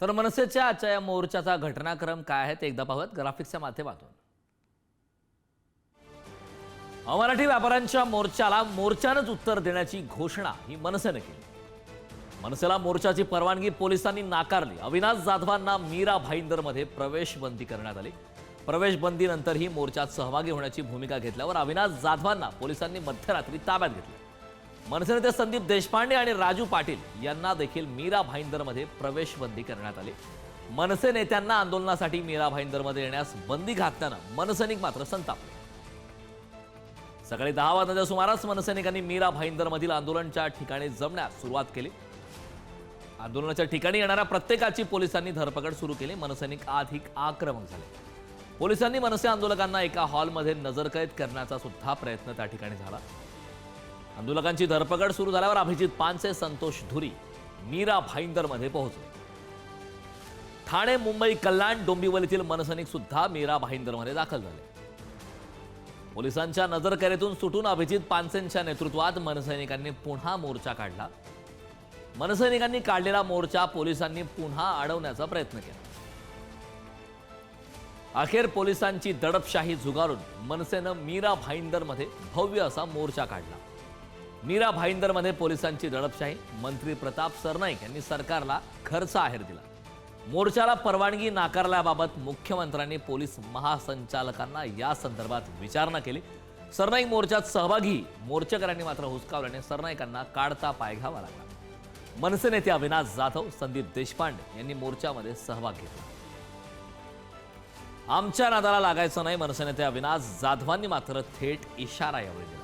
तर मनसेच्या आजच्या या मोर्चाचा घटनाक्रम काय आहे ते एकदा पाहूयात ग्राफिक्सच्या माध्यमातून। अमराठी व्यापाऱ्यांच्या मोर्चाला मोर्चानंच उत्तर देण्याची घोषणा ही मनसेने केली। मनसेला मोर्चाची परवानगी पोलिसांनी नाकारली। अविनाश जाधवांना मीरा भाईंदरमध्ये प्रवेश बंदी करण्यात आली। प्रवेश बंदीनंतरही मोर्चात सहभागी होण्याची भूमिका घेतल्यावर अविनाश जाधवांना पोलिसांनी मध्यरात्री ताब्यात घेतले। मनसे नेते संदीप देशपांडे आणि राजू पाटील यांना देखील मीरा भाईंदरमध्ये प्रवेश बंदी करण्यात आली। मनसे नेत्यांना आंदोलनासाठी मीरा भाईंदरमध्ये येण्यास बंदी घातल्यानं मनसैनिक मात्र संतापले। सकाळी 10 वाजण्याच्या सुमारास मनसैनिकांनी मीरा भाईंदरमधील आंदोलनाच्या ठिकाणी जमण्यास सुरुवात केली। आंदोलनाच्या ठिकाणी येणाऱ्या प्रत्येकाची पोलिसांनी धरपकड सुरू केली। मनसैनिक अधिक आक्रमक झाले। पोलिसांनी मनसे आंदोलकांना एका हॉलमध्ये नजरकैद करण्याचा सुद्धा प्रयत्न त्या ठिकाणी झाला। आंदोलकांची धरपकड सुरू झाल्यावर अभिजित पानसे, संतोष धुरी मीरा भाईंदरमध्ये पोहोचले। ठाणे, मुंबई, कल्याण, डोंबिवलीतील मनसैनिक सुद्धा मीरा भाईंदरमध्ये दाखल झाले। पोलिसांच्या नजरकैदेतून सुटून अभिजित पानसेंच्या नेतृत्वात मनसैनिकांनी पुन्हा मोर्चा काढला। मनसैनिकांनी काढलेला मोर्चा पोलिसांनी पुन्हा अडवण्याचा प्रयत्न केला। अखेर पोलिसांची दडपशाही झुगारून मनसेनं मीरा भाईंदरमध्ये भव्य असा मोर्चा काढला। मीरा भाईंदरमध्ये पोलिसांची दडपशाही। मंत्री प्रताप सरनाईक यांनी सरकारला खर्च आहेर दिला। मोर्चाला परवानगी नाकारल्याबाबत मुख्यमंत्र्यांनी पोलीस महासंचालकांना या संदर्भात विचारणा केली। सरनाईक मोर्चात सहभागी मोर्चेकऱ्यांनी मात्र हुसकावल्याने सरनाईकांना काढता पाय घ्यावा लागला। मनसे नेते अविनाश जाधव, संदीप देशपांडे यांनी मोर्चामध्ये सहभाग घेतला। आमच्या नादाला लागायचं नाही, मनसे नेते अविनाश जाधवांनी मात्र थेट इशारा यावेळी दिला।